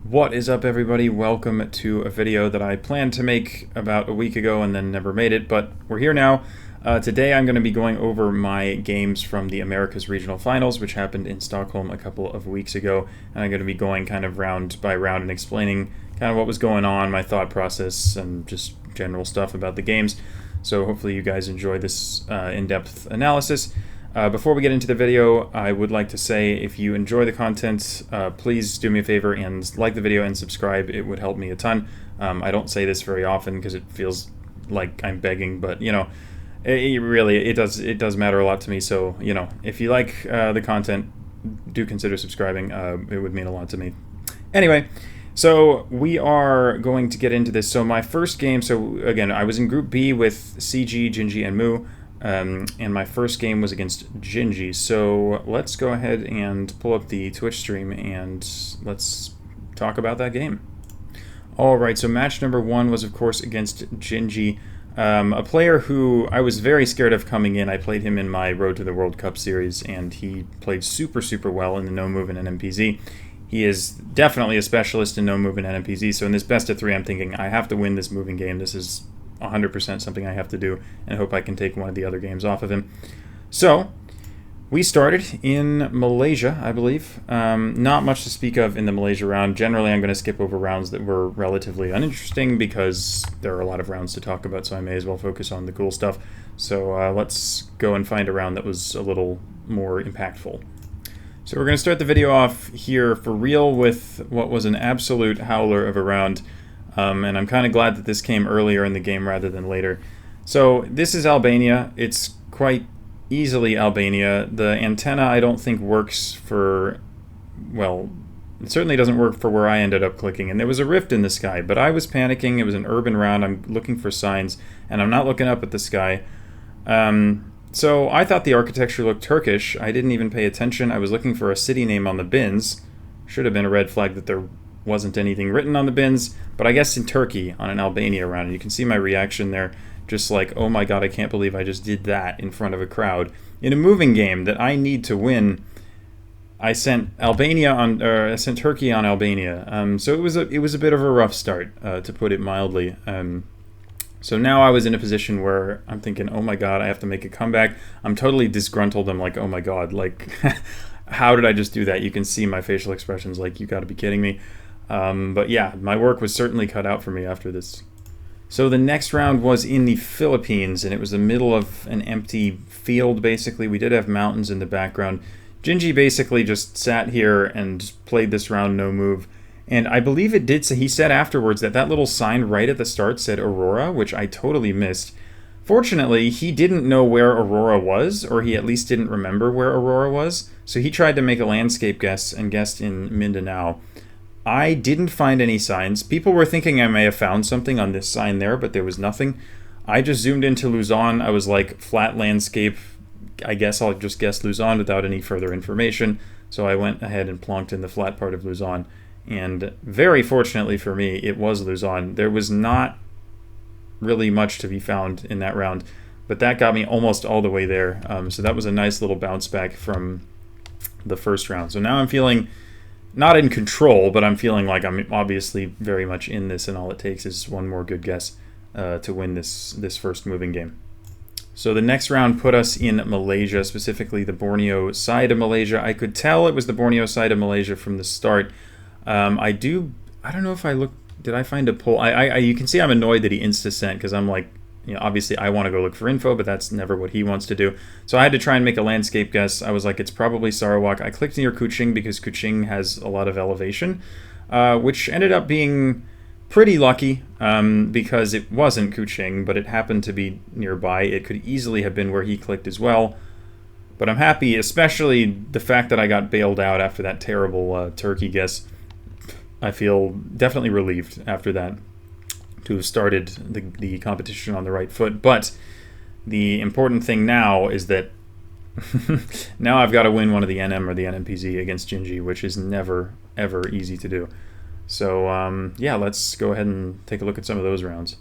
What is up, everybody? Welcome to a video that I planned to make about a week ago and then never made it, but we're here now. Today I'm going to be going over my games from the Americas Regional Finals, which happened in Stockholm a couple of weeks ago, and I'm going to be going kind of round by round and explaining kind of what was going on, my thought process, and just general stuff about the games. So hopefully you guys enjoy this in-depth analysis. Before we get into the video, I would like to say if you enjoy the content, please do me a favor and like the video and subscribe. It would help me a ton. I don't say this very often because it feels like I'm begging, but you know, it does matter a lot to me. So you know, if you like the content, do consider subscribing. It would mean a lot to me. Anyway, so we are going to get into this. So my first game. So again, I was in Group B with CG, Gingi, and Mu. And my first game was against Gingi. So let's go ahead and pull up the Twitch stream and let's talk about that game. Alright, so match number one was of course against Gingi, a player who I was very scared of coming in. I played him in my Road to the World Cup series and he played super well in the no move and NMPZ. He is definitely a specialist in no move and NMPZ, so in this best of three I'm thinking I have to win this moving game. This is 100% something I have to do, and hope I can take one of the other games off of him. So we started in Malaysia, I believe. Not much to speak of in the Malaysia round. Generally, I'm going to skip over rounds that were relatively uninteresting because there are a lot of rounds to talk about, so I may as well focus on the cool stuff. So let's go and find a round that was a little more impactful. So we're going to start the video off here for real with what was an absolute howler of a round. And I'm kind of glad that this came earlier in the game rather than later. So this is Albania. It's quite easily Albania. The antenna I don't think works for, well, it certainly doesn't work for where I ended up clicking. And there was a rift in the sky, but I was panicking. It was an urban round. I'm looking for signs, and I'm not looking up at the sky. So I thought the architecture looked Turkish. I didn't even pay attention. I was looking for a city name on the bins. Should have been a red flag that there wasn't anything written on the bins, but I guess in Turkey on an Albania round. And you can see my reaction there, just like, oh my god, I can't believe I just did that in front of a crowd. In a moving game that I need to win, I sent Turkey on Albania. So it was a bit of a rough start, to put it mildly. So now I was in a position where I'm thinking, oh my god, I have to make a comeback. I'm totally disgruntled. I'm like, oh my god, like, how did I just do that? You can see my facial expressions, like, you gotta be kidding me. But yeah, my work was certainly cut out for me after this. So the next round was in the Philippines, and it was the middle of an empty field, basically. We did have mountains in the background. Gingi basically just sat here and played this round no move. And I believe it did say, he said afterwards that that little sign right at the start said Aurora, which I totally missed. Fortunately, he didn't know where Aurora was, or he at least didn't remember where Aurora was. So he tried to make a landscape guess and guessed in Mindanao. I didn't find any signs. People were thinking I may have found something on this sign there, but there was nothing. I just zoomed into Luzon. I was like, flat landscape. I guess I'll just guess Luzon without any further information. So I went ahead and plonked in the flat part of Luzon. And very fortunately for me, it was Luzon. There was not really much to be found in that round, but that got me almost all the way there. So that was a nice little bounce back from the first round. So now I'm feeling not in control, but I'm feeling like I'm obviously very much in this, and all it takes is one more good guess to win this first moving game. So the next round put us in Malaysia, specifically the Borneo side of Malaysia. I could tell it was the Borneo side of Malaysia from the start. I don't know if I looked, did I find a poll? You can see I'm annoyed that he insta-sent, because I'm like, you know, obviously I want to go look for info, but that's never what he wants to do. So I had to try and make a landscape guess. I was like, it's probably Sarawak. I clicked near Kuching because Kuching has a lot of elevation, which ended up being pretty lucky because it wasn't Kuching, but it happened to be nearby. It could easily have been where he clicked as well. But I'm happy, especially the fact that I got bailed out after that terrible Turkey guess. I feel definitely relieved after that to have started the competition on the right foot. But the important thing now is that now I've got to win one of the NM or the NMPZ against Gingi, which is never, ever easy to do. So, yeah, let's go ahead and take a look at some of those rounds.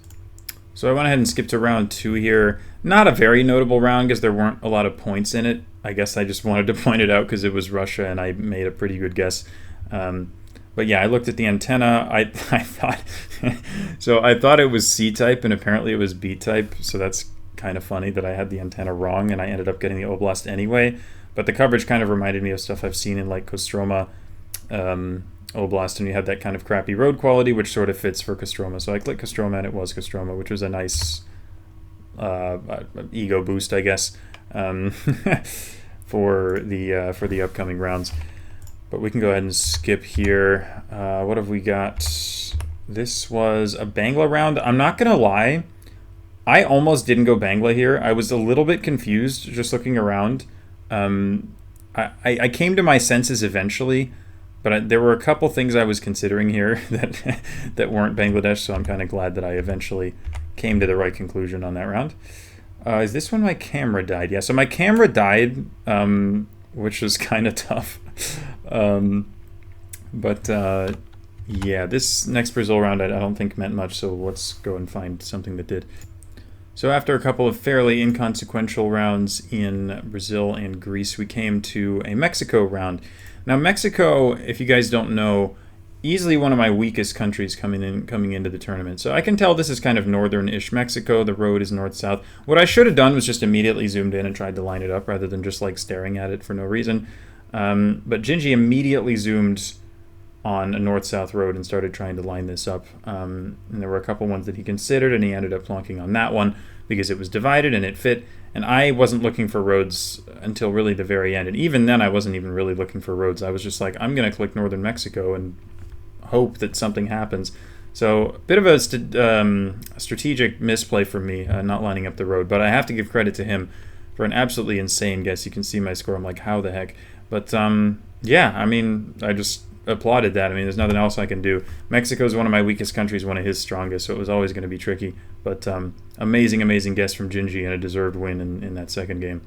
So I went ahead and skipped to round 2 here. Not a very notable round because there weren't a lot of points in it. I guess I just wanted to point it out because it was Russia and I made a pretty good guess. But yeah, I looked at the antenna. I thought so. I thought it was C-type, and apparently it was B-type. So that's kind of funny that I had the antenna wrong, and I ended up getting the Oblast anyway. But the coverage kind of reminded me of stuff I've seen in like Kostroma Oblast, and you had that kind of crappy road quality, which sort of fits for Kostroma. So I clicked Kostroma, and it was Kostroma, which was a nice ego boost, I guess, for the upcoming rounds. But we can go ahead and skip here. What have we got? This was a Bangla round. I'm not gonna lie, I almost didn't go Bangla here. I was a little bit confused just looking around. I came to my senses eventually, but there were a couple things I was considering here that weren't Bangladesh, so I'm kind of glad that I eventually came to the right conclusion on that round. Is this when my camera died? Yeah, so my camera died, which was kind of tough. Yeah, this next Brazil round I don't think meant much, so let's go and find something that did. So after a couple of fairly inconsequential rounds in Brazil and Greece, we came to a Mexico round. Now Mexico, if you guys don't know, easily one of my weakest countries coming into the tournament. So I can tell this is kind of northern-ish Mexico. The road is north-south. What I should have done was just immediately zoomed in and tried to line it up rather than just like staring at it for no reason. But Gingi immediately zoomed on a north-south road and started trying to line this up. And there were a couple ones that he considered, and he ended up plonking on that one because it was divided and it fit. And I wasn't looking for roads until really the very end. And even then, I wasn't even really looking for roads. I was just like, I'm going to click northern Mexico and hope that something happens. So a bit of a strategic misplay for me, not lining up the road. But I have to give credit to him for an absolutely insane guess. You can see my score. I'm like, how the heck? But yeah, I mean, I just applauded that. I mean, there's nothing else I can do. Mexico is one of my weakest countries, one of his strongest, so it was always going to be tricky. But amazing guess from Gingi and a deserved win in that second game.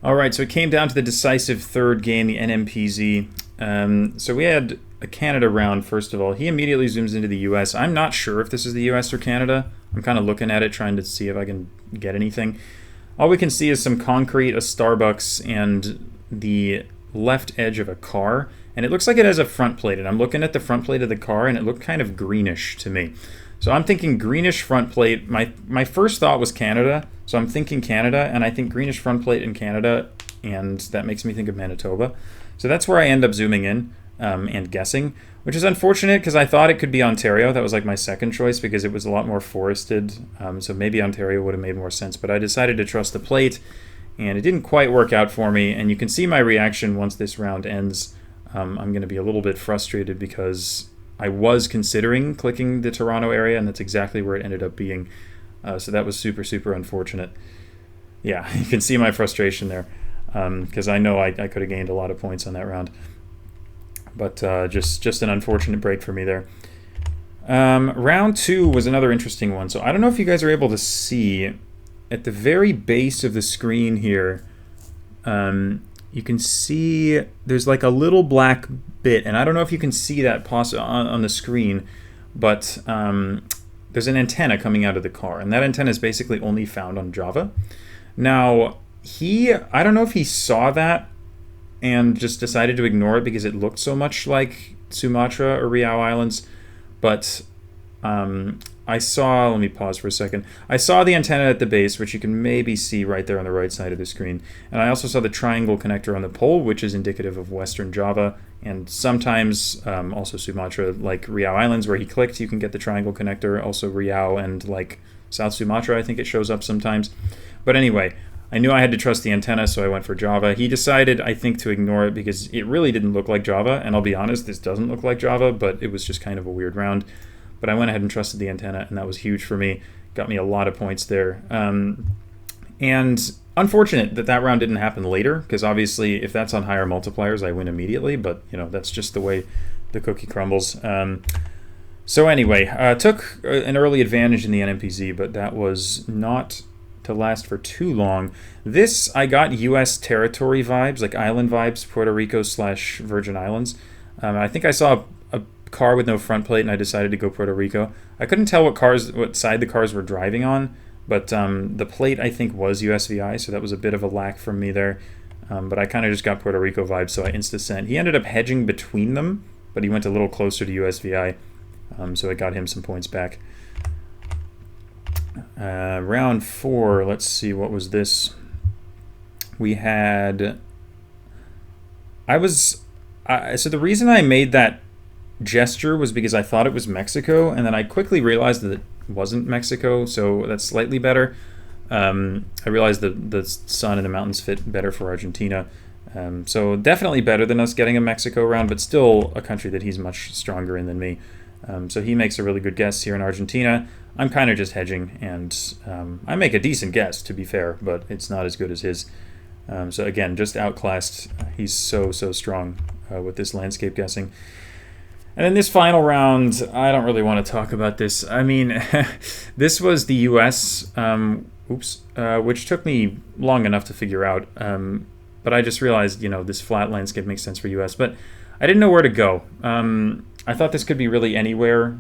All right, so it came down to the decisive third game, the NMPZ. So we had a Canada round, first of all. He immediately zooms into the U.S. I'm not sure if this is the U.S. or Canada. I'm kind of looking at it, trying to see if I can get anything. All we can see is some concrete, a Starbucks, and the left edge of a car. And it looks like it has a front plate, and I'm looking at the front plate of the car, and it looked kind of greenish to me. So I'm thinking greenish front plate. My first thought was Canada, so I'm thinking Canada, and I think greenish front plate in Canada, and that makes me think of Manitoba. So that's where I end up zooming in and guessing, which is unfortunate because I thought it could be Ontario. That was like my second choice because it was a lot more forested, so maybe Ontario would have made more sense, but I decided to trust the plate, and it didn't quite work out for me, and you can see my reaction once this round ends. I'm going to be a little bit frustrated because I was considering clicking the Toronto area, and that's exactly where it ended up being. So that was super unfortunate. Yeah, you can see my frustration there because I know I could have gained a lot of points on that round. But just an unfortunate break for me there. Round two was another interesting one. So I don't know if you guys are able to see at the very base of the screen here. You can see there's like a little black bit, and I don't know if you can see that on the screen, but there's an antenna coming out of the car, and that antenna is basically only found on Java. Now, I don't know if he saw that and just decided to ignore it because it looked so much like Sumatra or Riau Islands, but let me pause for a second. I saw the antenna at the base, which you can maybe see right there on the right side of the screen. And I also saw the triangle connector on the pole, which is indicative of Western Java. And sometimes also Sumatra, like Riau Islands, where he clicked, you can get the triangle connector. Also Riau and like South Sumatra, I think it shows up sometimes. But anyway, I knew I had to trust the antenna, so I went for Java. He decided, I think, to ignore it because it really didn't look like Java. And I'll be honest, this doesn't look like Java, but it was just kind of a weird round. But I went ahead and trusted the antenna, and that was huge for me. Got me a lot of points there. And unfortunate that round didn't happen later, because obviously if that's on higher multipliers, I win immediately. But, you know, that's just the way the cookie crumbles. So anyway, took an early advantage in the NMPZ, but that was not to last for too long. This, I got U.S. territory vibes, like island vibes, Puerto Rico / Virgin Islands. I think I saw a car with no front plate, and I decided to go Puerto Rico. I couldn't tell what side the cars were driving on, but the plate I think was USVI, so that was a bit of a lack from me there. But I kind of just got Puerto Rico vibes, so I insta-sent. He ended up hedging between them, but he went a little closer to USVI, so it got him some points back. Round 4, let's see, what was this? We had... so the reason I made that gesture was because I thought it was Mexico, and then I quickly realized that it wasn't Mexico, so that's slightly better. I realized that the sun and the mountains fit better for Argentina. So definitely better than us getting a Mexico round, but still a country that he's much stronger in than me. So he makes a really good guess here in Argentina. I'm kind of just hedging, and I make a decent guess, to be fair, but it's not as good as his. So again, just outclassed. He's so strong with this landscape guessing. And in this final round, I don't really want to talk about this. I mean, this was the U.S., which took me long enough to figure out. But I just realized, this flat landscape makes sense for U.S., but I didn't know where to go. I thought this could be really anywhere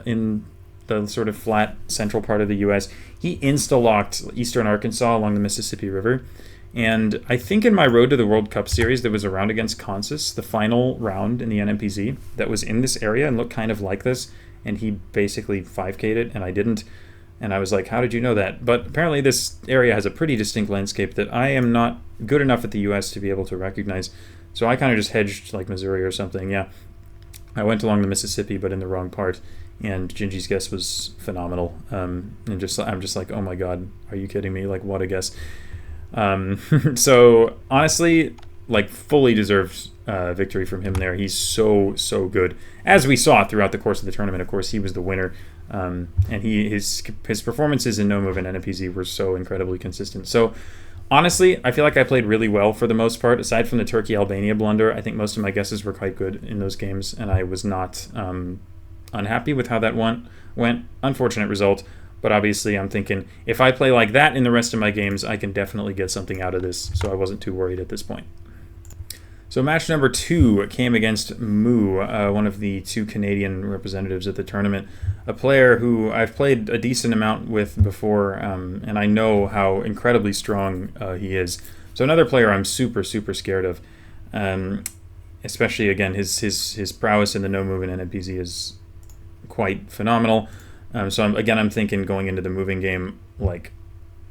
in the sort of flat central part of the U.S. He insta-locked eastern Arkansas along the Mississippi River. And I think in my Road to the World Cup series, there was a round against Kansas, the final round in the NMPZ, that was in this area and looked kind of like this. And he basically 5K'd it, and I didn't. And I was like, how did you know that? But apparently this area has a pretty distinct landscape that I am not good enough at the U.S. to be able to recognize. So I kind of just hedged like Missouri or something, yeah. I went along the Mississippi, but in the wrong part. And Gingi's guess was phenomenal. And I'm just like, oh my God, are you kidding me? Like, what a guess. So honestly, like, fully deserved victory from him there. He's so good, as we saw throughout the course of the tournament. Of course, he was the winner, and his performances in No Move and NMPZ were so incredibly consistent. So honestly, I feel like I played really well for the most part. Aside from the Turkey-Albania blunder, I think most of my guesses were quite good in those games, and I was not unhappy with how that went. Unfortunate result. But obviously, I'm thinking, if I play like that in the rest of my games, I can definitely get something out of this, so I wasn't too worried at this point. So match number 2 came against Moo, one of the 2 Canadian representatives at the tournament, a player who I've played a decent amount with before, and I know how incredibly strong he is. So another player I'm super scared of, especially, again, his prowess in the no move and NMPZ is quite phenomenal. So I'm thinking going into the moving game, like,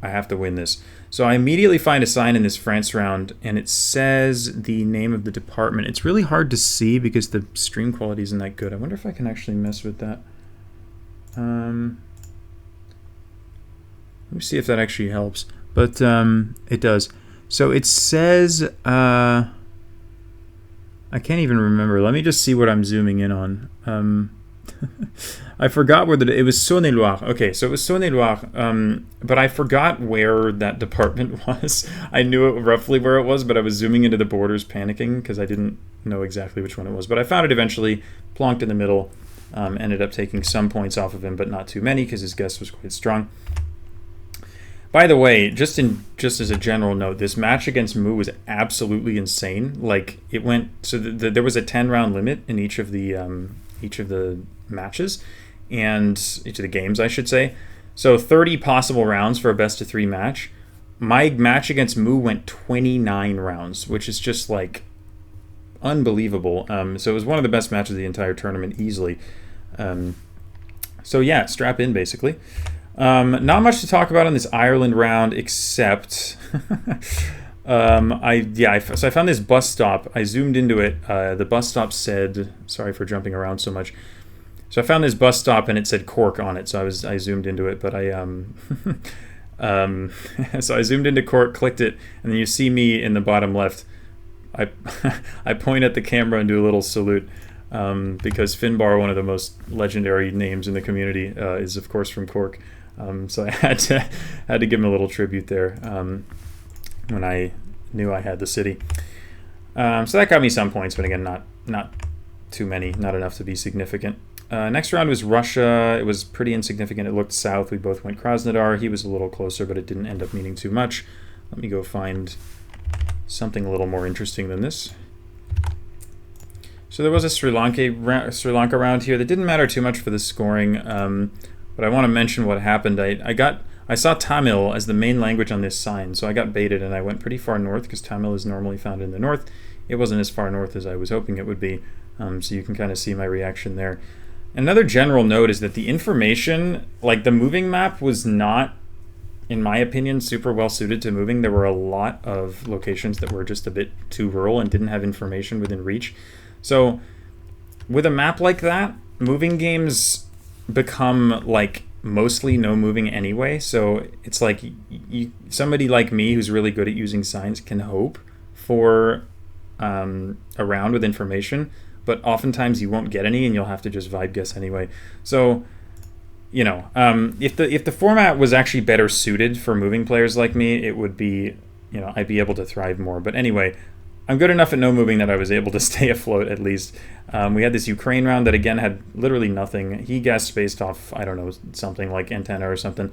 I have to win this. So I immediately find a sign in this France round, and it says the name of the department. It's really hard to see because the stream quality isn't that good. I wonder if I can actually mess with that. Let me see if that actually helps. But it does. So it says... I can't even remember. Let me just see what I'm zooming in on. I forgot where it was Saône-et-Loire. Okay, so it was Saône-et-Loire, but I forgot where that department was. I knew it roughly where it was, but I was zooming into the borders panicking because I didn't know exactly which one it was. But I found it eventually, plonked in the middle, ended up taking some points off of him, but not too many because his guess was quite strong. By the way, just as a general note, this match against Moo was absolutely insane. Like, it went, so there was a 10-round limit in each of the matches, and each of the games, I should say. So 30 possible rounds for a best-of-3 match. My match against Moo went 29 rounds, which is just, like, unbelievable. So it was one of the best matches of the entire tournament, easily. So yeah, strap in, basically. Not much to talk about on this Ireland round, except... so I found this bus stop. I zoomed into it. The bus stop said... Sorry for jumping around so much. So I found this bus stop and it said Cork on it, so I zoomed into it, but so I zoomed into Cork, clicked it, and then you see me in the bottom left. I point at the camera and do a little salute, because Finbar, one of the most legendary names in the community, is of course from Cork. So I had to give him a little tribute there when I knew I had the city. So that got me some points, but again, not too many, not enough to be significant. Next round was Russia. It was pretty insignificant. It looked south. We both went Krasnodar. He was a little closer, but it didn't end up meaning too much. Let me go find something a little more interesting than this. So there was a Sri Lanka round here that didn't matter too much for the scoring, but I want to mention what happened. I saw Tamil as the main language on this sign, so I got baited and I went pretty far north because Tamil is normally found in the north. It wasn't as far north as I was hoping it would be. So you can kind of see my reaction there. Another general note is that the information, like the moving map, was not, in my opinion, super well suited to moving. There were a lot of locations that were just a bit too rural and didn't have information within reach. So with a map like that, moving games become like mostly no moving anyway. So it's like somebody like me who's really good at using signs can hope for a round with information, but oftentimes you won't get any and you'll have to just vibe guess anyway. So, you know, if the format was actually better suited for moving players like me, it would be, you know, I'd be able to thrive more. But anyway, I'm good enough at no moving that I was able to stay afloat at least. We had this Ukraine round that again had literally nothing. He guessed based off, I don't know, something like antenna or something.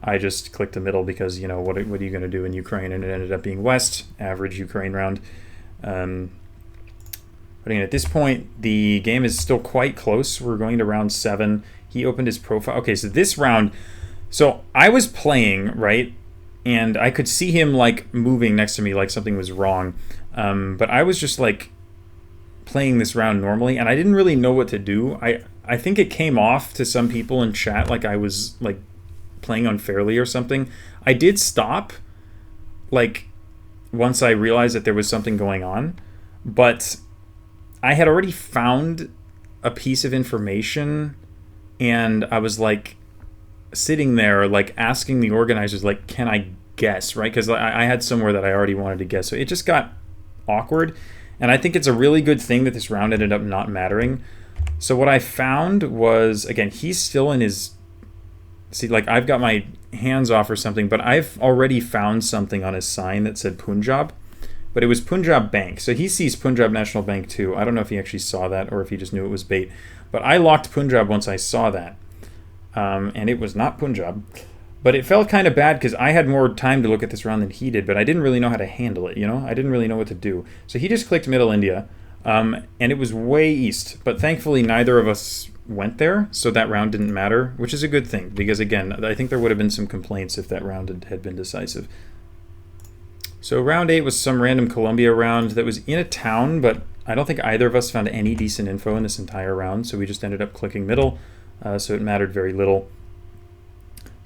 I just clicked the middle because, you know, what are you going to do in Ukraine? And it ended up being West, average Ukraine round. But again, at this point, the game is still quite close. We're going to round 7. He opened his profile. Okay, so this round, so I was playing, right? And I could see him like moving next to me like something was wrong. But I was just like playing this round normally, and I didn't really know what to do. I think it came off to some people in chat like I was like playing unfairly or something. I did stop like once I realized that there was something going on, but I had already found a piece of information, and I was like sitting there like asking the organizers like, can I guess, right? Because I had somewhere that I already wanted to guess, so it just got awkward. And I think it's a really good thing that this round ended up not mattering. So what I found was, again, he's still in his, see, like I've got my hands off or something, but I've already found something on his sign that said Punjab, but it was Punjab Bank. So he sees Punjab National Bank too. I don't know if he actually saw that or if he just knew it was bait, but I locked Punjab once I saw that. And it was not Punjab. But it felt kind of bad because I had more time to look at this round than he did, but I didn't really know how to handle it, you know? I didn't really know what to do. So he just clicked Middle India, and it was way east. But thankfully, neither of us went there, so that round didn't matter, which is a good thing. Because again, I think there would have been some complaints if that round had been decisive. So round 8 was some random Colombia round that was in a town, but I don't think either of us found any decent info in this entire round, so we just ended up clicking middle, so it mattered very little.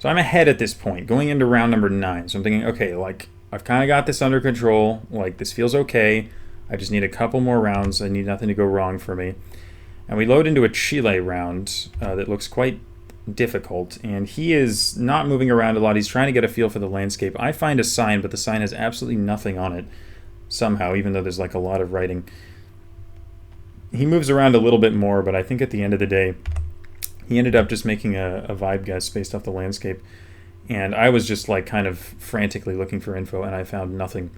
So I'm ahead at this point, going into round number 9. So I'm thinking, okay, like, I've kind of got this under control. Like, this feels okay. I just need a couple more rounds. I need nothing to go wrong for me. And we load into a Chile round that looks quite difficult. And he is not moving around a lot. He's trying to get a feel for the landscape. I find a sign, but the sign has absolutely nothing on it somehow, even though there's like a lot of writing. He moves around a little bit more, but I think at the end of the day, he ended up just making a vibe guess based off the landscape. And I was just like kind of frantically looking for info, and I found nothing.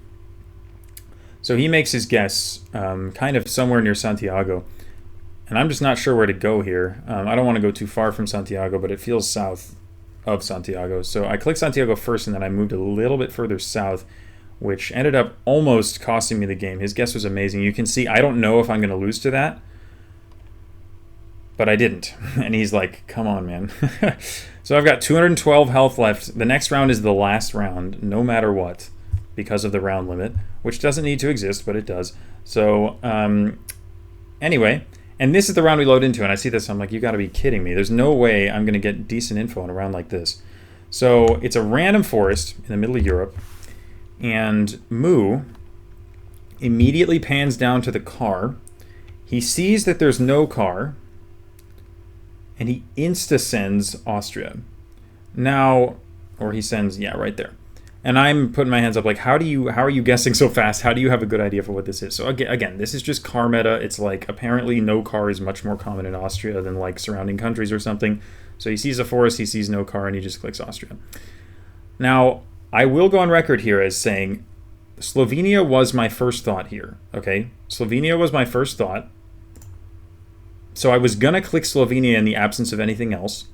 So he makes his guess kind of somewhere near Santiago. And I'm just not sure where to go here. I don't want to go too far from Santiago, but it feels south of Santiago. So I clicked Santiago first, and then I moved a little bit further south, which ended up almost costing me the game. His guess was amazing. You can see I don't know if I'm going to lose to that, but I didn't. And he's like, come on, man. So I've got 212 health left. The next round is the last round, no matter what, because of the round limit, which doesn't need to exist, but it does. So anyway, and this is the round we load into, and I see this, I'm like, you got to be kidding me. There's no way I'm going to get decent info in a round like this. So it's a random forest in the middle of Europe, and Moo immediately pans down to the car. He sees that there's no car, and he insta-sends Austria. Now, or he sends, yeah, right there. And I'm putting my hands up like, how are you guessing so fast? How do you have a good idea for what this is? So again, this is just car meta. It's like apparently no car is much more common in Austria than like surrounding countries or something. So he sees a forest, he sees no car, and he just clicks Austria. Now, I will go on record here as saying Slovenia was my first thought here, okay? Slovenia was my first thought. So I was going to click Slovenia in the absence of anything else,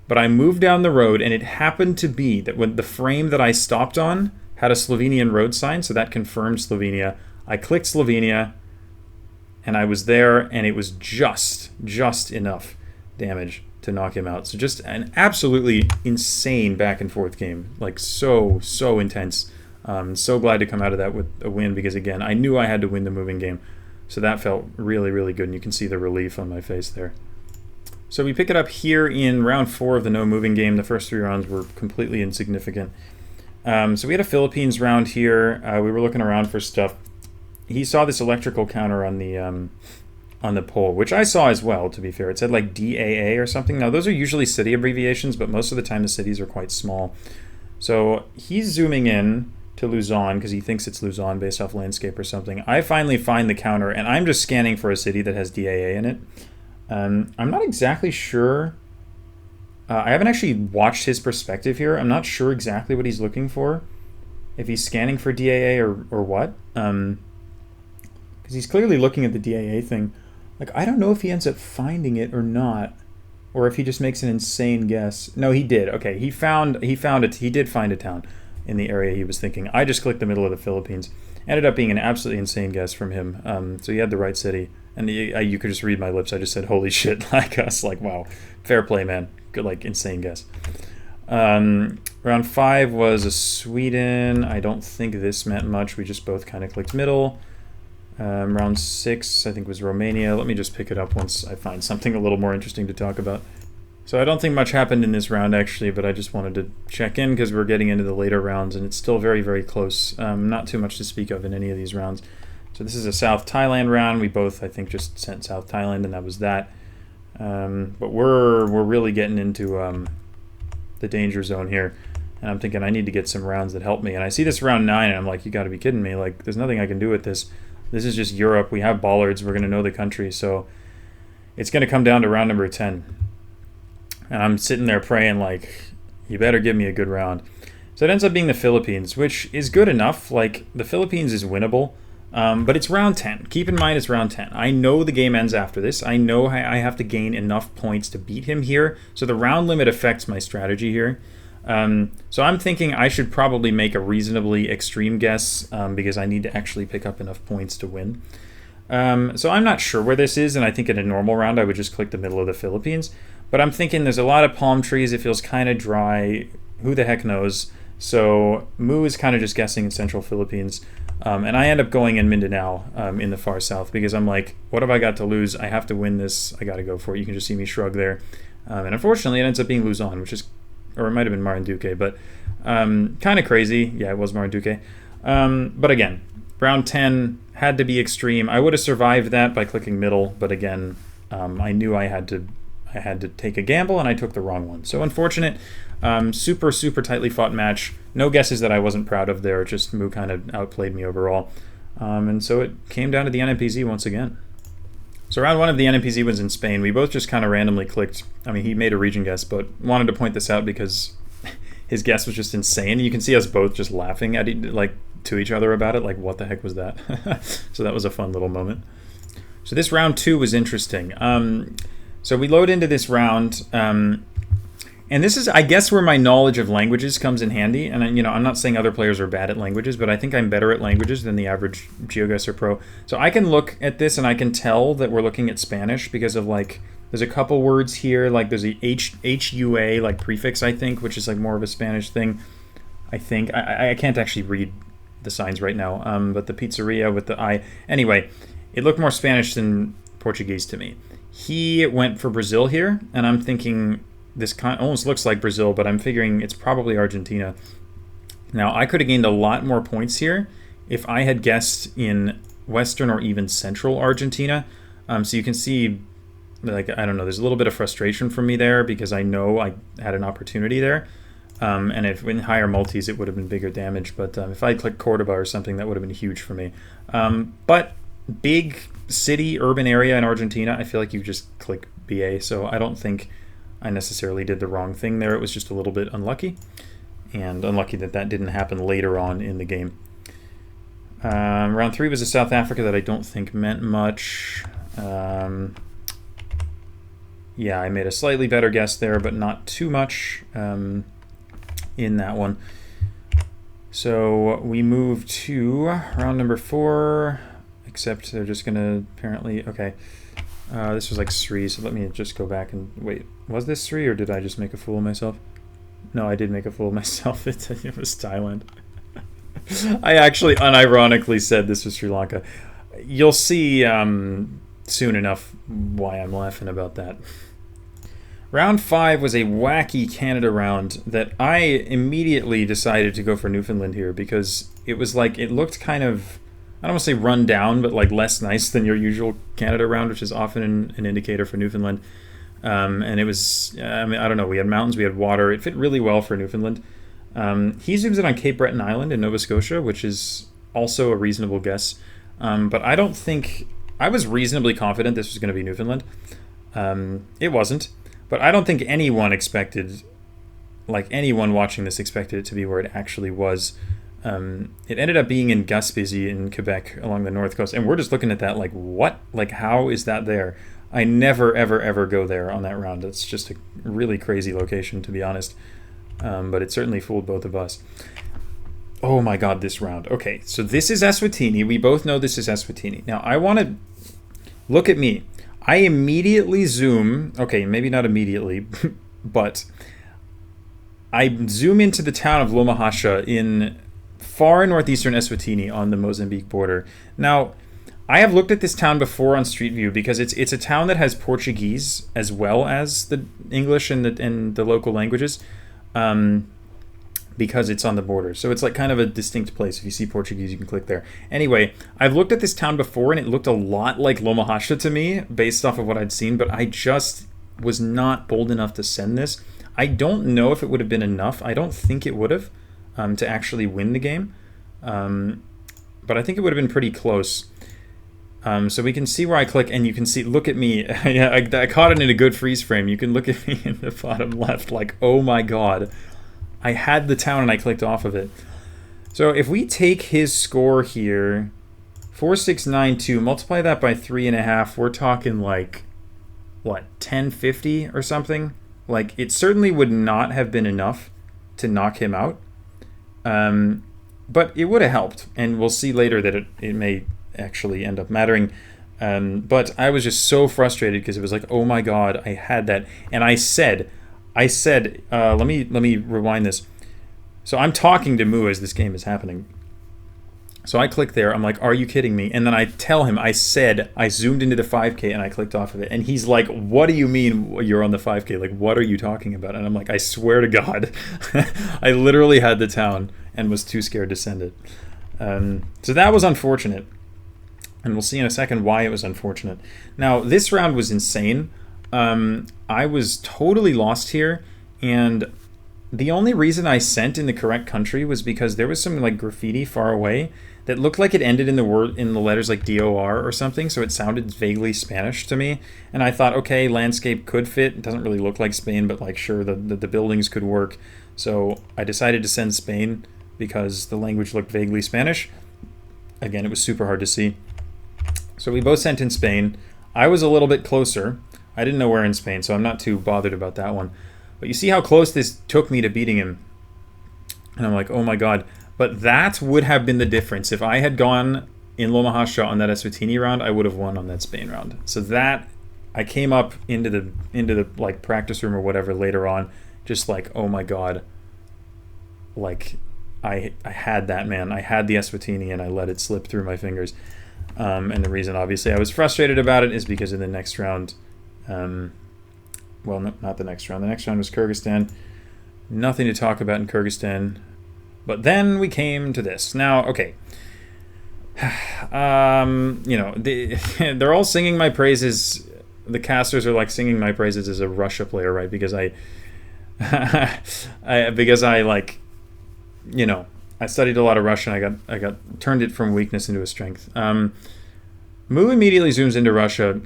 but I moved down the road, and it happened to be that when the frame that I stopped on had a Slovenian road sign, so that confirmed Slovenia. I clicked Slovenia, and I was there, and it was just enough damage to knock him out. So just an absolutely insane back and forth game, like so intense. So glad to come out of that with a win because, again, I knew I had to win the moving game. So that felt really, really good, and you can see the relief on my face there. So we pick it up here in round 4 of the no moving game. The first 3 rounds were completely insignificant. So we had a Philippines round here. We were looking around for stuff. He saw this electrical counter on the pole, which I saw as well, to be fair. It said like DAA or something. Now, those are usually city abbreviations, but most of the time the cities are quite small. So he's zooming in to Luzon because he thinks it's Luzon based off landscape or something. I finally find the counter, and I'm just scanning for a city that has DAA in it. I'm not exactly sure. I haven't actually watched his perspective here. I'm not sure exactly what he's looking for. If he's scanning for DAA or what. Because he's clearly looking at the DAA thing. Like, I don't know if he ends up finding it or not. Or if he just makes an insane guess. No, he did. Okay, he found it. He did find a town in the area he was thinking. I just clicked the middle of the Philippines. Ended up being an absolutely insane guess from him. So he had the right city. And you could just read my lips. I just said, holy shit, like us. Like, wow. Fair play, man. Good, like, insane guess. Round 5 was a Sweden. I don't think this meant much. We just both kind of clicked middle. Round 6, I think, was Romania. Let me just pick it up once I find something a little more interesting to talk about. So I don't think much happened in this round, actually, but I just wanted to check in because we're getting into the later rounds, and it's still very, very close. Not too much to speak of in any of these rounds. So this is a South Thailand round. We both, I think, just sent South Thailand, and that was that. But we're really getting into the danger zone here. And I'm thinking I need to get some rounds that help me. And I see this round 9, and I'm like, you got to be kidding me. Like, there's nothing I can do with this. This is just Europe. We have bollards. We're going to know the country. So it's going to come down to round number 10. And I'm sitting there praying, like, you better give me a good round. So it ends up being the Philippines, which is good enough. Like, the Philippines is winnable. But it's round 10. Keep in mind it's round 10. I know the game ends after this. I know I have to gain enough points to beat him here. So the round limit affects my strategy here. So I'm thinking I should probably make a reasonably extreme guess because I need to actually pick up enough points to win. So I'm not sure where this is, and I think in a normal round I would just click the middle of the Philippines. But I'm thinking there's a lot of palm trees. It feels kind of dry. Who the heck knows? So Mu is kind of just guessing in central Philippines. And I end up going in Mindanao in the far south because I'm like, what have I got to lose? I have to win this. I got to go for it. You can just see me shrug there. And unfortunately, it ends up being Luzon, which is, or it might have been Marinduque, but kind of crazy. Yeah, it was Marinduque. But again, round 10 had to be extreme. I would have survived that by clicking middle, but again, I knew I had to take a gamble, and I took the wrong one. So unfortunate. Super, super tightly fought match. No guesses that I wasn't proud of there. Just Mu kind of outplayed me overall. And so it came down to the NMPZ once again. So round 1 of the NMPZ was in Spain. We both just kind of randomly clicked. I mean, he made a region guess, but wanted to point this out because his guess was just insane. You can see us both just laughing at to each other about it. Like, what the heck was that? So that was a fun little moment. So this round 2 was interesting. So we load into this round. And this is, I guess, where my knowledge of languages comes in handy. And, I'm not saying other players are bad at languages, but I think I'm better at languages than the average GeoGuessr pro. So I can look at this and I can tell that we're looking at Spanish because of, like, there's a couple words here. Like, there's a HUA, like, prefix, I think, which is, like, more of a Spanish thing. I think. I can't actually read the signs right now. But the pizzeria with the I. Anyway, it looked more Spanish than Portuguese to me. He went for Brazil here, and I'm thinking... This almost looks like Brazil, but I'm figuring it's probably Argentina. Now, I could have gained a lot more points here if I had guessed in Western or even Central Argentina. So you can see, like, I don't know, there's a little bit of frustration from me there because I know I had an opportunity there. And if in higher multis, it would have been bigger damage. But if I clicked Cordoba or something, that would have been huge for me. But big city, urban area in Argentina, I feel like you just click BA. So I don't think... I necessarily did the wrong thing there. It was just a little bit unlucky. And unlucky that didn't happen later on in the game. Round 3 was a South Africa that I don't think meant much. Yeah, I made a slightly better guess there, but not too much in that one. So we move to round number 4, except they're just going to apparently... Okay. This was like Sri, so let me just go back and wait. Was this Sri, or did I just make a fool of myself? No, I did make a fool of myself. It was Thailand. I actually unironically said this was Sri Lanka. you'll see soon enough why I'm laughing about that. Round 5 was a wacky Canada round that I immediately decided to go for Newfoundland here because it was like, it looked kind of, I don't want to say run down, but like less nice than your usual Canada round, which is often an indicator for Newfoundland. And it was, I mean, I don't know, we had mountains, we had water. It fit really well for Newfoundland. He zooms in on Cape Breton Island in Nova Scotia, which is also a reasonable guess. But I don't think, I was reasonably confident this was going to be Newfoundland. It wasn't. But I don't think anyone expected, like anyone watching this expected it to be where it actually was. It ended up being in Gaspésie in Quebec along the north coast. And we're just looking at that like, what? Like, how is that there? I never, ever, ever go there on that round. It's just a really crazy location, to be honest. But it certainly fooled both of us. Oh my god, this round. Okay, so this is Eswatini. We both know this is Eswatini. Now, I want to look at me. I immediately zoom, okay, maybe not immediately, but I zoom into the town of Lomahasha in far northeastern Eswatini on the Mozambique border. Now, I have looked at this town before on Street View because it's a town that has Portuguese as well as the English and the local languages. Because it's on the border. So it's like kind of a distinct place. If you see Portuguese, you can click there. Anyway, I've looked at this town before and it looked a lot like Lomahasha to me based off of what I'd seen, but I just was not bold enough to send this. I don't know if it would have been enough. I don't think it would have to actually win the game. But I think it would have been pretty close. So we can see where I click and you can see, look at me. Yeah, I caught it in a good freeze frame. You can look at me in the bottom left like, oh my god. I had the town and I clicked off of it. So if we take his score here, 4692, multiply that by 3.5, we're talking like, what, 1050 or something? Like, it certainly would not have been enough to knock him out. But it would have helped. And we'll see later that it may actually end up mattering. But I was just so frustrated because it was like, oh my god, I had that. And I said, let me rewind this. So I'm talking to Moo as this game is happening. So I click there. I'm like, are you kidding me? And then I tell him, I said, I zoomed into the 5K and I clicked off of it. And he's like, what do you mean you're on the 5K? Like, what are you talking about? And I'm like, I swear to God, I literally had the town and was too scared to send it. So that was unfortunate. And we'll see in a second why it was unfortunate. Now, this round was insane. I was totally lost here, and the only reason I sent in the correct country was because there was some like graffiti far away that looked like it ended in the letters like DOR or something, so it sounded vaguely Spanish to me. And I thought, okay, landscape could fit. It doesn't really look like Spain, but like sure, the buildings could work. So I decided to send Spain because the language looked vaguely Spanish. Again, it was super hard to see. So we both sent in Spain. I was a little bit closer. I didn't know where in Spain, so I'm not too bothered about that one. But you see how close this took me to beating him. And I'm like, oh my god. But that would have been the difference. If I had gone in Lomahasha on that Eswatini round, I would have won on that Spain round. So that, I came up into the like practice room or whatever later on, just like, oh my god. Like, I had that, man. I had the Eswatini and I let it slip through my fingers. And the reason, obviously, I was frustrated about it is because in the next round... well, no, not the next round. The next round was Kyrgyzstan. Nothing to talk about in Kyrgyzstan. But then we came to this. Now, okay. You know, they're all singing my praises. The casters are like singing my praises as a Russia player, right? Because because I like, you know, I studied a lot of Russian. I got turned it from weakness into a strength. Moo immediately zooms into Russia.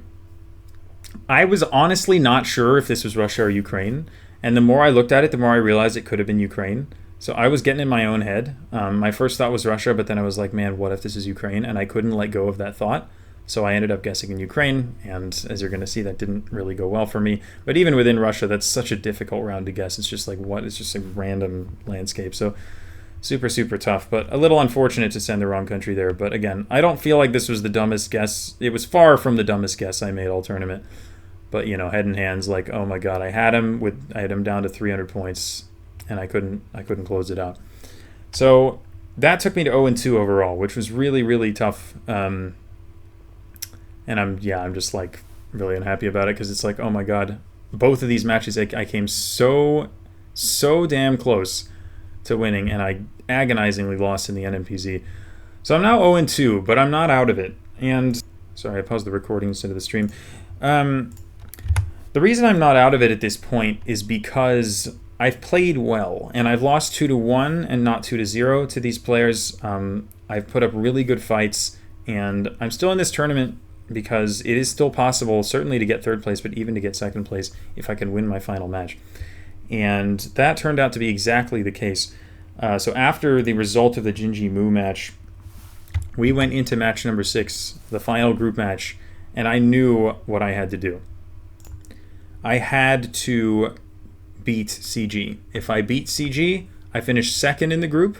I was honestly not sure if this was Russia or Ukraine, and the more I looked at it, the more I realized it could have been Ukraine. So I was getting in my own head. My first thought was Russia, but then I was like, man, what if this is Ukraine? And I couldn't let go of that thought. So I ended up guessing in Ukraine, and as you're going to see, that didn't really go well for me. But even within Russia, that's such a difficult round to guess. It's just like, what? It's just a random landscape. So super, super tough, but a little unfortunate to send the wrong country there. But again, I don't feel like this was the dumbest guess. It was far from the dumbest guess I made all tournament. But, you know, head and hands, like, oh my god, I had him down to 300 points, and I couldn't close it out. So that took me to 0-2 overall, which was really, really tough. And I'm just like really unhappy about it because it's like, oh my god, both of these matches I came so damn close to winning, and I agonizingly lost in the NMPZ. So I'm now 0-2, but I'm not out of it. And sorry, I paused the recording instead of the stream. The reason I'm not out of it at this point is because I've played well, and I've lost 2-1 and not 2-0 to these players. I've put up really good fights, and I'm still in this tournament because it is still possible, certainly to get third place, but even to get second place if I can win my final match. And that turned out to be exactly the case. So after the result of the Gingi Mu match, we went into match number 6, the final group match, and I knew what I had to do. I had to beat CG. If I beat CG, I finish second in the group.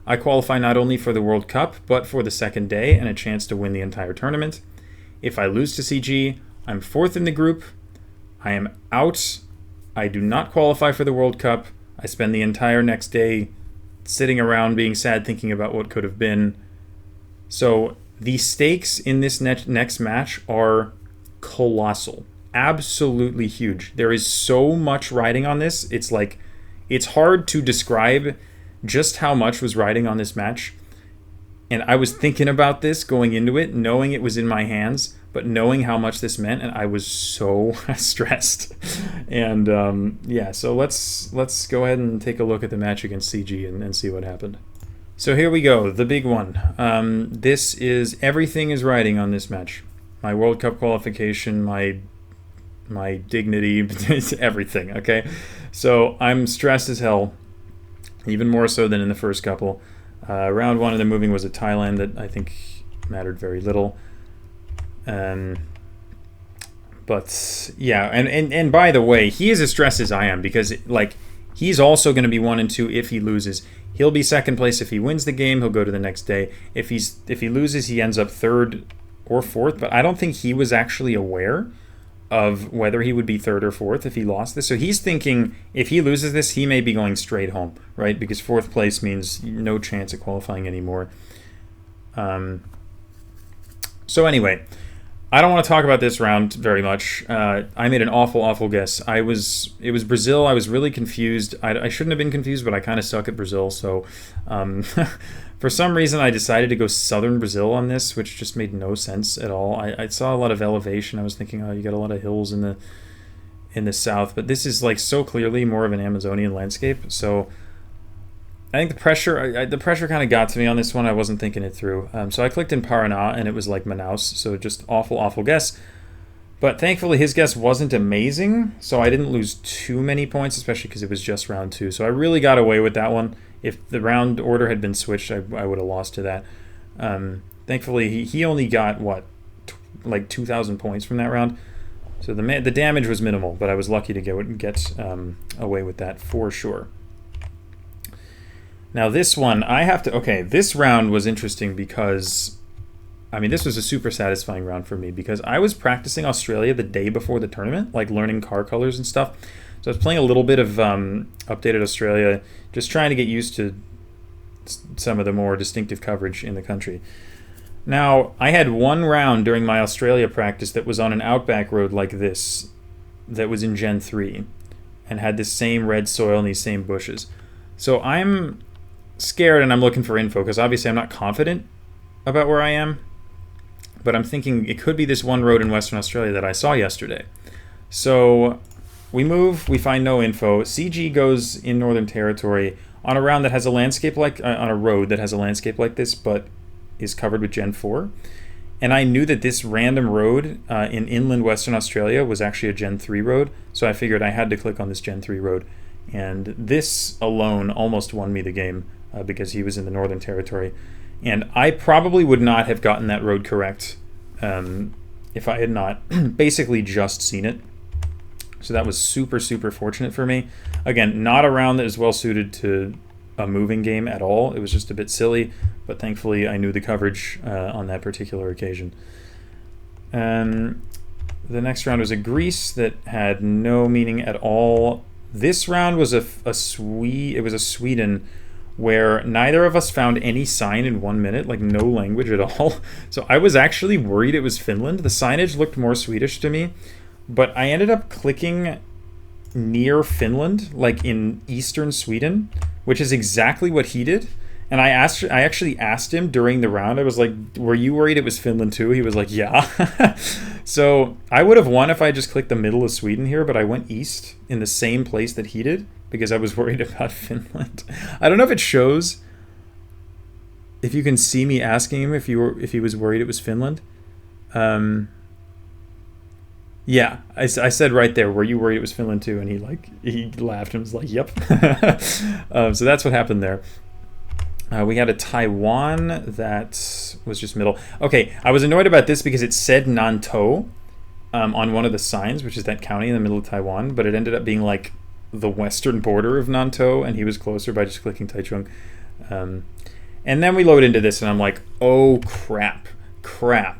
I qualify not only for the World Cup, but for the second day and a chance to win the entire tournament. If I lose to CG, I'm fourth in the group. I am out. I do not qualify for the World Cup. I spend the entire next day sitting around being sad, thinking about what could have been. So the stakes in this next match are colossal. Absolutely huge. There is so much riding on this. It's like, it's hard to describe just how much was riding on this match. And I was thinking about this going into it, knowing it was in my hands, but knowing how much this meant, and I was so stressed. And yeah, so let's go ahead and take a look at the match against CG and see what happened. So here we go, the big one. This is, everything is riding on this match. My World Cup qualification, my dignity, everything, okay? So I'm stressed as hell, even more so than in the first couple. Round 1 of the moving was at Thailand that I think mattered very little. But yeah, and by the way, he is as stressed as I am because like he's also going to be 1-2 if he loses. He'll be second place if he wins the game. He'll go to the next day. If he loses, he ends up third or fourth. But I don't think he was actually aware of whether he would be third or fourth if he lost this. So he's thinking if he loses this, he may be going straight home, right? Because fourth place means no chance of qualifying anymore. So anyway, I don't want to talk about this round very much. I made an awful guess. It was Brazil. I was really confused. I shouldn't have been confused, but I kind of suck at Brazil. So for some reason, I decided to go southern Brazil on this, which just made no sense at all. I saw a lot of elevation. I was thinking, oh, you got a lot of hills in the south, but this is like so clearly more of an Amazonian landscape. So I think the pressure kind of got to me on this one. I wasn't thinking it through. So I clicked in Paraná, and it was like Manaus. So just awful guess. But thankfully, his guess wasn't amazing, so I didn't lose too many points, especially because it was just round 2. So I really got away with that one. If the round order had been switched, I would have lost to that. Thankfully, he only got, like 2,000 points from that round. So the damage was minimal, but I was lucky to get away with that for sure. Now this one, this round was interesting because, I mean, this was a super satisfying round for me because I was practicing Australia the day before the tournament, like learning car colors and stuff. So I was playing a little bit of updated Australia, just trying to get used to some of the more distinctive coverage in the country. Now, I had one round during my Australia practice that was on an outback road like this, that was in Gen 3, and had this same red soil and these same bushes. So I'm scared and I'm looking for info because obviously I'm not confident about where I am, but I'm thinking it could be this one road in Western Australia that I saw yesterday. So we move, we find no info. CG goes in Northern Territory on a round that has a landscape like on a road that has a landscape like this, but is covered with Gen 4. And I knew that this random road in inland Western Australia was actually a Gen 3 road, so I figured I had to click on this Gen 3 road. And this alone almost won me the game because he was in the Northern Territory. And I probably would not have gotten that road correct if I had not basically just seen it. So that was super fortunate for me. Again, not a round that is well suited to a moving game at all. It was just a bit silly, but thankfully I knew the coverage on that particular occasion. The next round was a Greece that had no meaning at all. This round was a Sweden where neither of us found any sign in 1 minute, like no language at all. So I was actually worried it was Finland. The signage looked more Swedish to me, but I ended up clicking near Finland, like in eastern Sweden, which is exactly what he did. And I actually asked him during the round, I was like, were you worried it was Finland too? He was like, yeah. So I would have won if I just clicked the middle of Sweden here, but I went east in the same place that he did because I was worried about Finland. I don't know if it shows, if you can see me asking him if he was worried it was Finland. Yeah, I said right there, were you worried it was Finland too? And he laughed and was like, yep. So that's what happened there. We had a Taiwan that was just middle. Okay, I was annoyed about this because it said Nantou on one of the signs, which is that county in the middle of Taiwan, but it ended up being like the western border of Nantou, and he was closer by just clicking Taichung. And then we load into this, and I'm like, oh crap.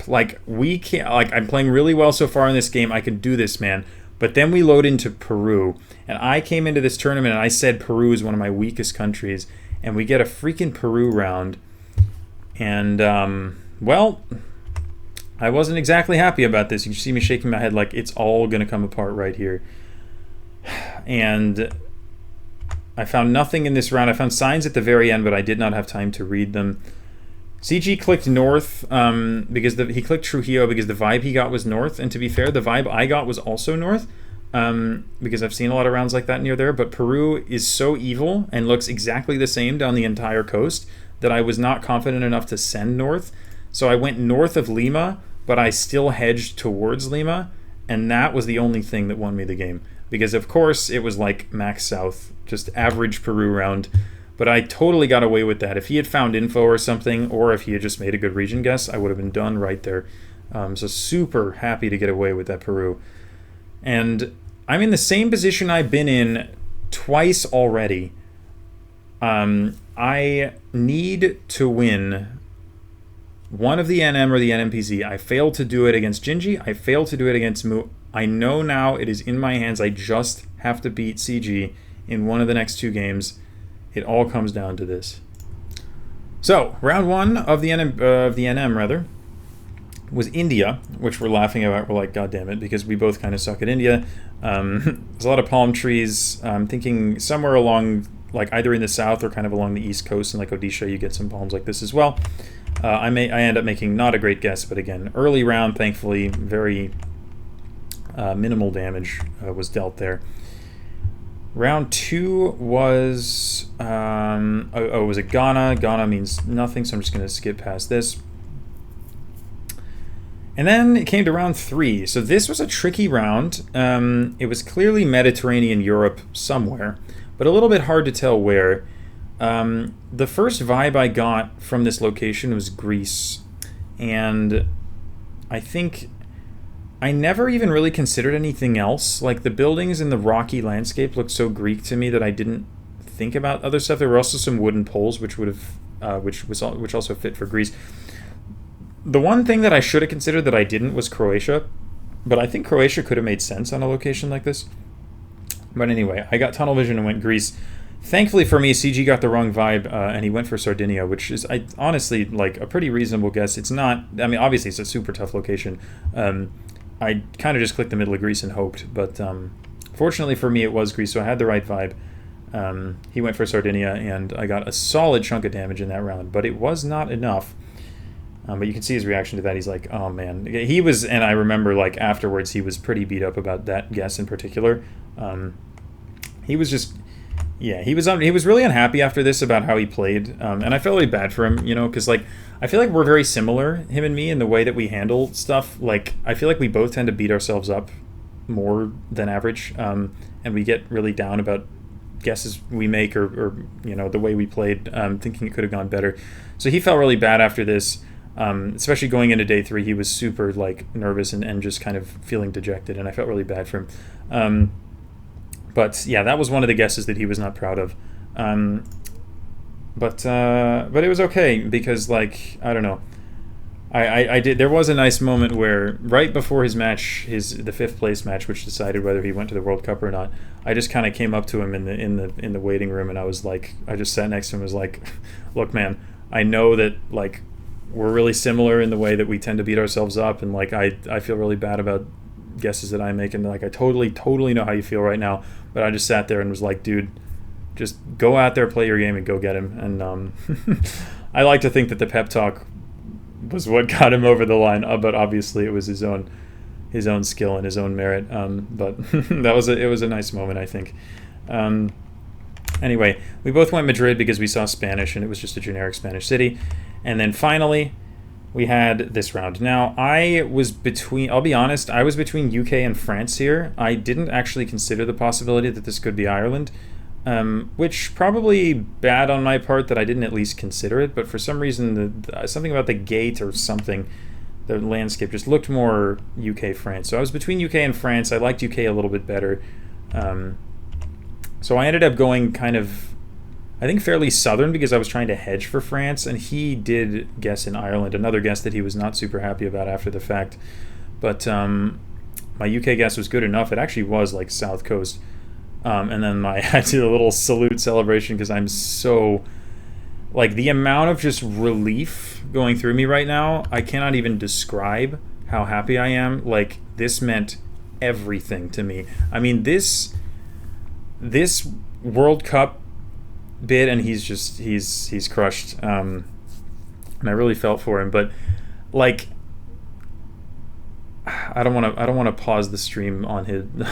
Like, we can't, like, I'm playing really well so far in this game. I can do this, man. But then we load into Peru, and I came into this tournament and I said Peru is one of my weakest countries. And we get a freaking Peru round. And, well, I wasn't exactly happy about this. You can see me shaking my head like it's all going to come apart right here. And I found nothing in this round. I found signs at the very end, but I did not have time to read them. CG clicked north because he clicked Trujillo because the vibe he got was north. And to be fair, the vibe I got was also north. Because I've seen a lot of rounds like that near there, but Peru is so evil and looks exactly the same down the entire coast that I was not confident enough to send north. So I went north of Lima, but I still hedged towards Lima, and that was the only thing that won me the game. Because of course it was like max south, just average Peru round, but I totally got away with that. If he had found info or something, or if he had just made a good region guess, I would have been done right there. So super happy to get away with that Peru. And I'm in the same position I've been in twice already. I need to win one of the NM or the NMPZ. I failed to do it against Gingi. I failed to do it against Mu. I know now it is in my hands. I just have to beat CG in one of the next two games. It all comes down to this. So, round one of the NM rather, was India, which we're laughing about. We're like, God damn it, because we both kind of suck at India. There's a lot of palm trees. I'm thinking somewhere along, like either in the south or kind of along the east coast, and like Odisha, you get some palms like this as well. I end up making not a great guess, but again, early round, thankfully, very minimal damage was dealt there. Round two was, it was a Ghana. Ghana means nothing, so I'm just going to skip past this. And then it came to round three. So this was a tricky round. It was clearly Mediterranean Europe somewhere, but a little bit hard to tell where. The first vibe I got from this location was Greece. And I think I never even really considered anything else. Like the buildings in the rocky landscape looked so Greek to me that I didn't think about other stuff. There were also some wooden poles which would have, which also fit for Greece. The one thing that I should have considered that I didn't was Croatia, but I think Croatia could have made sense on a location like this. But anyway, I got tunnel vision and went Greece. Thankfully for me, CG got the wrong vibe, and he went for Sardinia, which is honestly like a pretty reasonable guess. It's not, I mean, obviously it's a super tough location. I kind of just clicked the middle of Greece and hoped, but fortunately for me it was Greece, so I had the right vibe. He went for Sardinia, and I got a solid chunk of damage in that round, but it was not enough. But you can see his reaction to that. He's like, oh man. He was, and I remember like afterwards he was pretty beat up about that guess in particular. He was just, yeah, he was really unhappy after this about how he played. And I felt really bad for him, you know, because like I feel like we're very similar, him and me, in the way that we handle stuff. Like I feel like we both tend to beat ourselves up more than average, and we get really down about guesses we make or you know, the way we played, thinking it could have gone better. So he felt really bad after this. Especially going into day three, he was super like nervous and just kind of feeling dejected, and I felt really bad for him. But yeah, that was one of the guesses that he was not proud of. But it was okay because, like, I don't know. I did. There was a nice moment where right before his match, the fifth place match, which decided whether he went to the World Cup or not. I just kind of came up to him in the waiting room, and I was like, I just sat next to him and was like, look, man, I know that like we're really similar in the way that we tend to beat ourselves up, and like I feel really bad about guesses that I make, and like I totally know how you feel right now, but I just sat there and was like, dude, just go out there, play your game, and go get him. And I like to think that the pep talk was what got him over the line, but obviously it was his own skill and his own merit. But it was a nice moment, I think. Anyway, we both went Madrid because we saw Spanish and it was just a generic Spanish city. And then finally, we had this round. Now, I'll be honest, I was between UK and France here. I didn't actually consider the possibility that this could be Ireland, which probably bad on my part that I didn't at least consider it, but for some reason, something about the gate or something, the landscape just looked more UK-France. So I was between UK and France. I liked UK a little bit better. So I ended up going kind of, I think, fairly southern because I was trying to hedge for France, and he did guess in Ireland, another guess that he was not super happy about after the fact. But my UK guess was good enough. It actually was like South Coast. And then I did a little salute celebration because I'm so, like, the amount of just relief going through me right now, I cannot even describe how happy I am. Like, this meant everything to me. I mean, this World Cup bid, and he's crushed, and I really felt for him. But like, I don't want to pause the stream on him.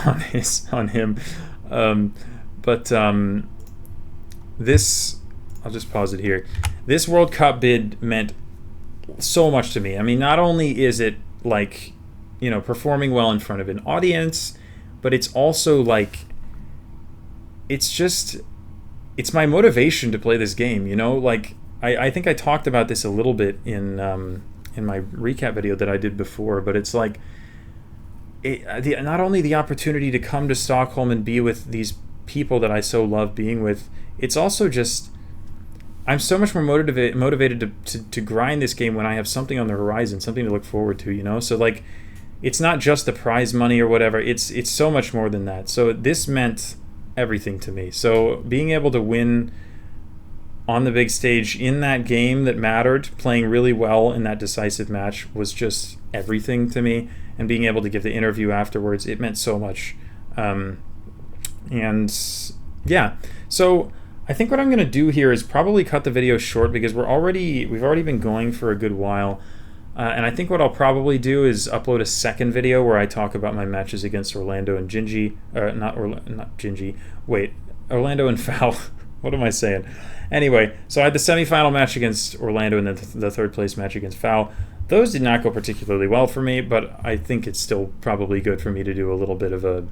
This, I'll just pause it here. This World Cup bid meant so much to me. I mean, not only is it like, you know, performing well in front of an audience, but it's also like, it's my motivation to play this game, you know? Like, I think I talked about this a little bit in my recap video that I did before, but it's like, not only the opportunity to come to Stockholm and be with these people that I so love being with, it's also just, I'm so much more motivated to grind this game when I have something on the horizon, something to look forward to, you know? So like, it's not just the prize money or whatever, it's so much more than that. So this meant everything to me. So being able to win on the big stage in that game that mattered, playing really well in that decisive match, was just everything to me. And being able to give the interview afterwards, it meant so much. And yeah, so I think what I'm going to do here is probably cut the video short because we've already been going for a good while. And I think what I'll probably do is upload a second video where I talk about my matches against Orlando and Gingi. Not Gingi. Wait, Orlando and Foul. What am I saying? Anyway, so I had the semifinal match against Orlando and then the third place match against Foul. Those did not go particularly well for me, but I think it's still probably good for me to do a little bit of a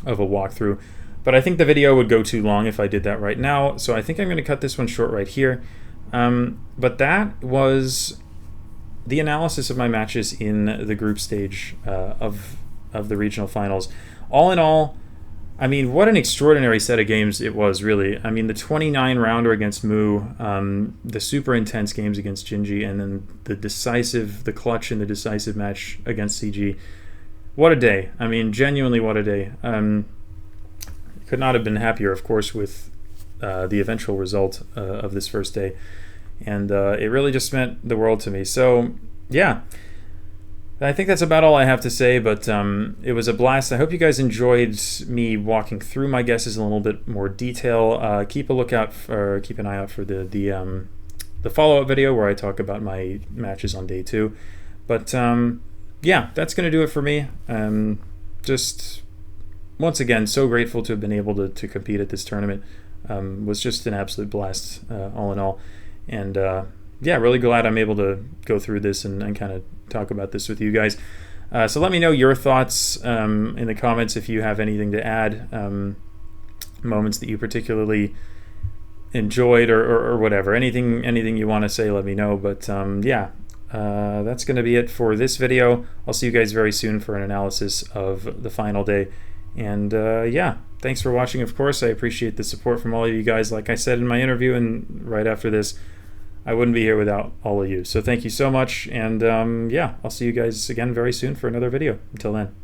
walkthrough. But I think the video would go too long if I did that right now, so I think I'm going to cut this one short right here. But that was the analysis of my matches in the group stage of the regional finals. All in all, I mean, what an extraordinary set of games it was, really. I mean, the 29-rounder against Mu, the super intense games against Gingi, and then the clutch in the decisive match against CG. What a day. I mean, genuinely what a day. Could not have been happier, of course, with the eventual result of this first day. And it really just meant the world to me. So, yeah. I think that's about all I have to say, but it was a blast. I hope you guys enjoyed me walking through my guesses in a little bit more detail. Keep an eye out for the follow-up video where I talk about my matches on day 2. But yeah, that's going to do it for me. Just once again, so grateful to have been able to compete at this tournament. Was just an absolute blast, all in all. And yeah, really glad I'm able to go through this and kind of talk about this with you guys. So let me know your thoughts in the comments if you have anything to add, moments that you particularly enjoyed or whatever. Anything you want to say, let me know. But yeah, that's going to be it for this video. I'll see you guys very soon for an analysis of the final day. And yeah, thanks for watching, of course. I appreciate the support from all of you guys. Like I said in my interview and right after this, I wouldn't be here without all of you. So thank you so much, and yeah, I'll see you guys again very soon for another video. Until then.